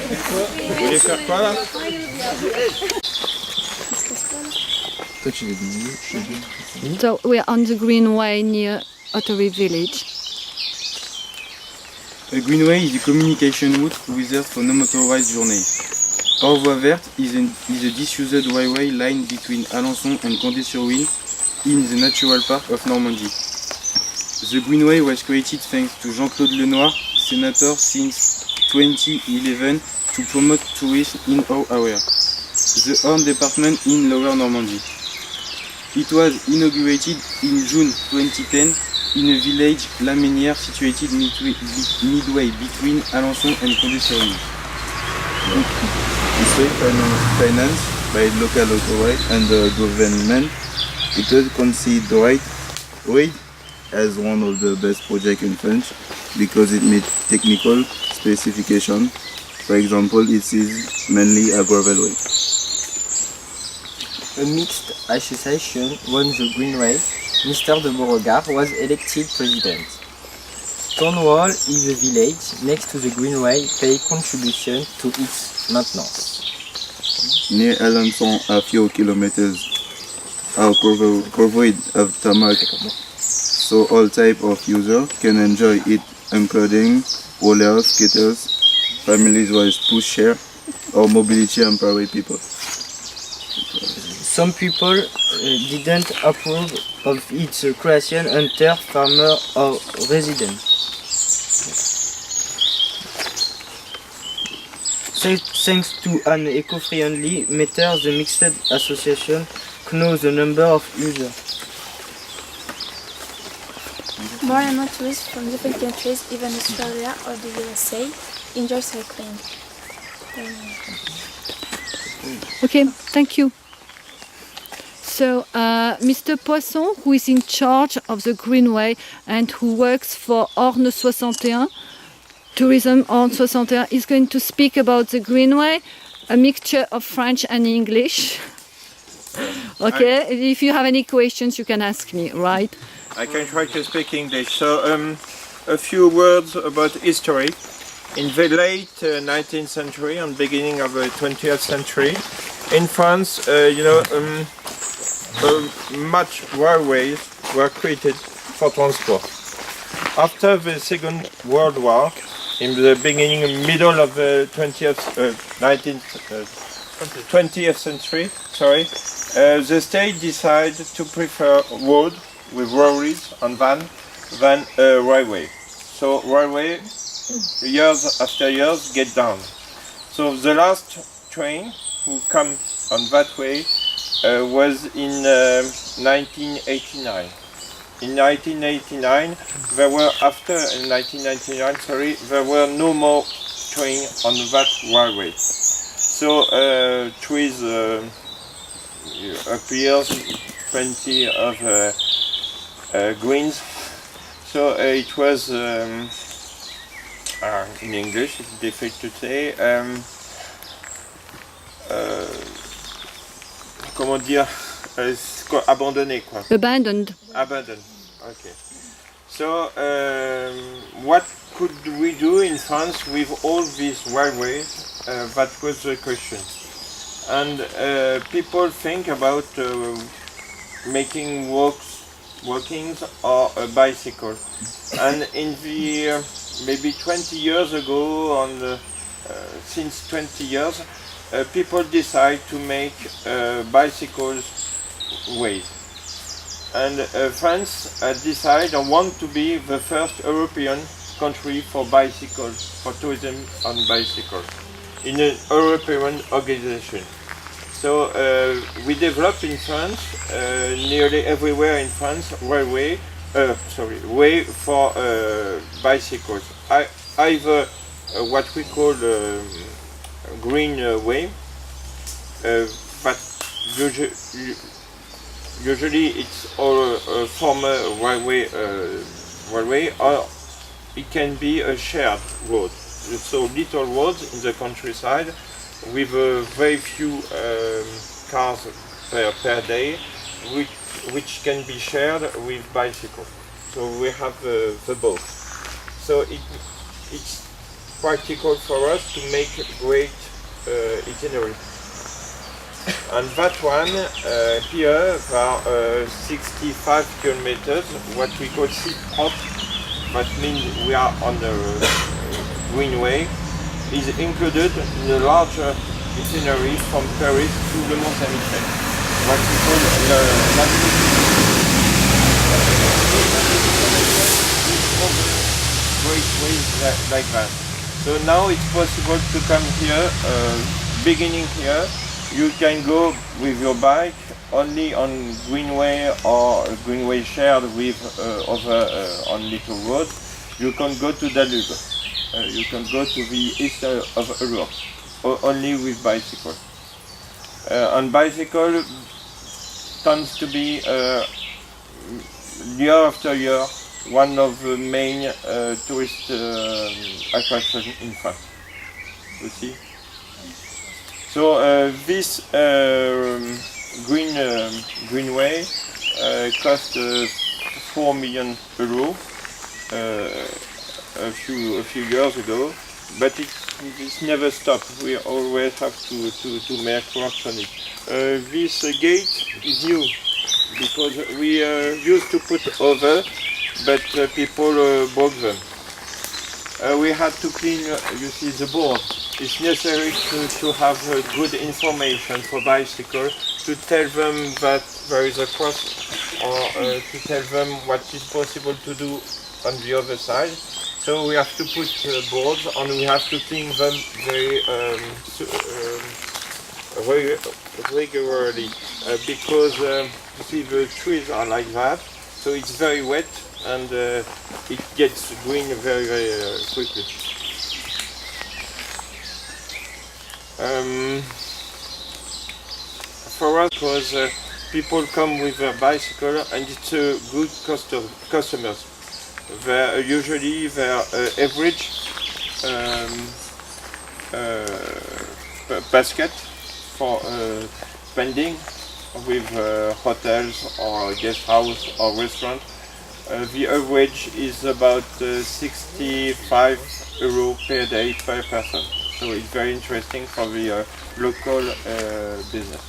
Vous voulez faire quoi là? So we are on the Greenway near Ottery village. A greenway is a communication route reserved for non-motorized journeys. Hors voie verte is a disused highway line between Alençon and Condé-sur-Huisne in the natural park of Normandy. The greenway was created thanks to Jean-Claude Lenoir, senator since 2011, to promote tourism in our area, the Orne department in Lower Normandy. It was inaugurated in June 2010 in a village La Meunière situated midway between Alençon and Condé-sur-Huisne. It's financed by local authorities and the government. It was considered as one of the best projects in France because it meets technical specifications. For example, it is mainly a gravel way. A mixed association won the Greenway. Mr. de Beauregard was elected president. Stonewall is a village next to the Greenway pay contribution to its maintenance. Near Alençon, a few kilometers are covered of tarmac, so all type of users can enjoy it, including rollers, skaters, families with pushchair, or mobility empowered people. Some people didn't approve of its creation until farmer or resident. Thanks to an eco-friendly method, the mixed association knows the number of users. More and more tourists from different countries, even Australia or the USA, enjoy cycling. Okay, thank you. So, Mr. Poisson, who is in charge of the Greenway and who works for Orne 61, Tourism Orne 61, is going to speak about the Greenway, a mixture of French and English. Okay, if you have any questions, you can ask me, right? I can try to speak English. So, a few words about history. In the late 19th century and beginning of the 20th century, in France, much railways were created for transport. After the Second World War, in the beginning and middle of the 20th century, the state decided to prefer road with railways and van than railway. So railway, years after years, get down. So the last train who come on that way was in 1989. In 1989, there were there were no more trains on that railway. So trees appears, plenty of greens. So it was in English, it's difficult to say. Comment dire, abandonné quoi. Abandoned. Abandoned. Okay. So what could we do in France with all these railways? That was the question. And people think about making walkings or a bicycle. And in the maybe 20 years ago, since 20 years, people decide to make bicycles ways. And France decide and want to be the first European country for bicycles, for tourism on bicycles, in an European organization. So we develop in France, nearly everywhere in France, way for bicycles. Either what we call green way, but usually it's all a former railway, or it can be a shared road. So little roads in the countryside with very few cars per day, which can be shared with bicycles. So we have the both. So practical for us to make a great itinerary. And that one here, there are 65 kilometers, what we call seat hop. That means we are on the greenway, is included in the larger itinerary from Paris to Le Mont Saint-Michel. What we call great ways like that. So now it's possible to come here, beginning here. You can go with your bike only on greenway or greenway shared with other on little roads. You can go to Danube. You can go to the east of Europe only with bicycle. On bicycle tends to be year after year one of the main tourist attractions in France. You see. So this greenway cost 4 million euros a few years ago, but it's never stopped. We always have to make work on it. This gate is new because we used to put over, but people broke them. We had to clean, you see, the board. It's necessary to have good information for bicycle, to tell them that there is a cross, or to tell them what is possible to do on the other side. So we have to put boards, and we have to clean them very regularly, because you see the trees are like that, so it's very wet, and it gets green very, very quickly. For us, because people come with a bicycle and it's a good customers. They're usually their average basket for spending with hotels or guest house or restaurant. The average is about 65 € per day per person. So it's very interesting for the local business.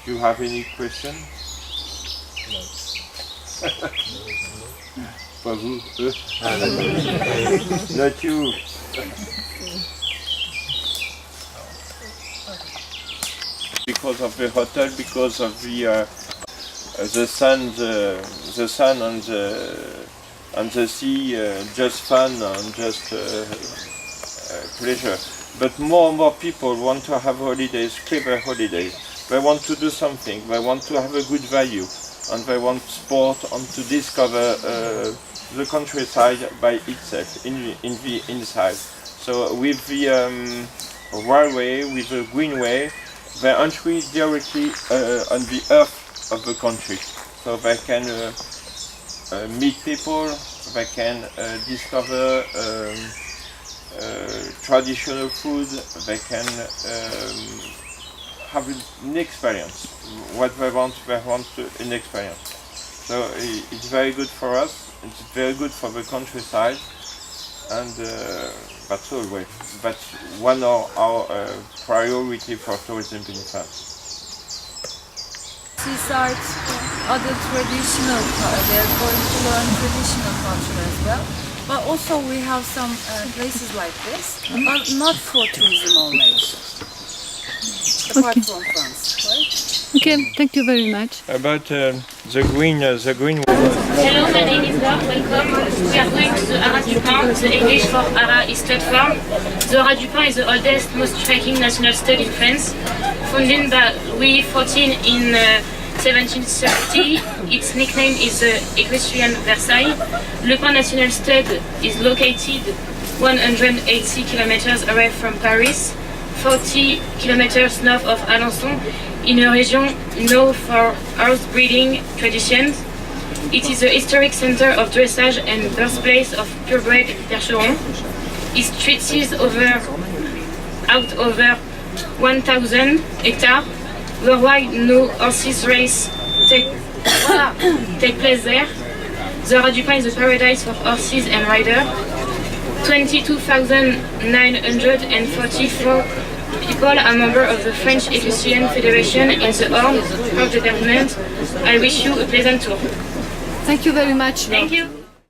Do you have any question? No. Pas vous, eux? Not you. Because of the hotel, because of the sun and the sea, just fun and just pleasure. But more and more people want to have holidays, clever holidays. They want to do something. They want to have a good value, and they want sport and to discover the countryside by itself in the inside. So with the railway, with the greenway, they entry directly on the earth of the country. So they can meet people, they can discover traditional food, they can have an experience. What they want an experience. So it's very good for us, it's very good for the countryside, and that's always. That's one of our priority for tourism in France. Seaside, other traditional, they're going to learn traditional culture as well. But also we have some places like this, but not for tourism only. Apart from France, right? Okay, thank you very much. About the green. Hello, my name is Laure, welcome. We are going to the Haras du Pin. The English for Haras is platform. The Haras du Pin is the oldest, most striking national stud in France. Founded by Louis XIV in 1730, its nickname is the Equestrian Versailles. Le Pin National Stud is located 180 kilometers away from Paris, 40 kilometers north of Alençon, in a region known for horse breeding traditions. It is the historic center of dressage and birthplace of purebred Percheron. It stretches out over 1,000 hectares. Worldwide, no horses race take place there. The Haras du Pin is a paradise for horses and riders. 22,944 people are members of the French Equestrian Federation in the Orne of the department. I wish you a pleasant tour. Thank you very much. Thank you.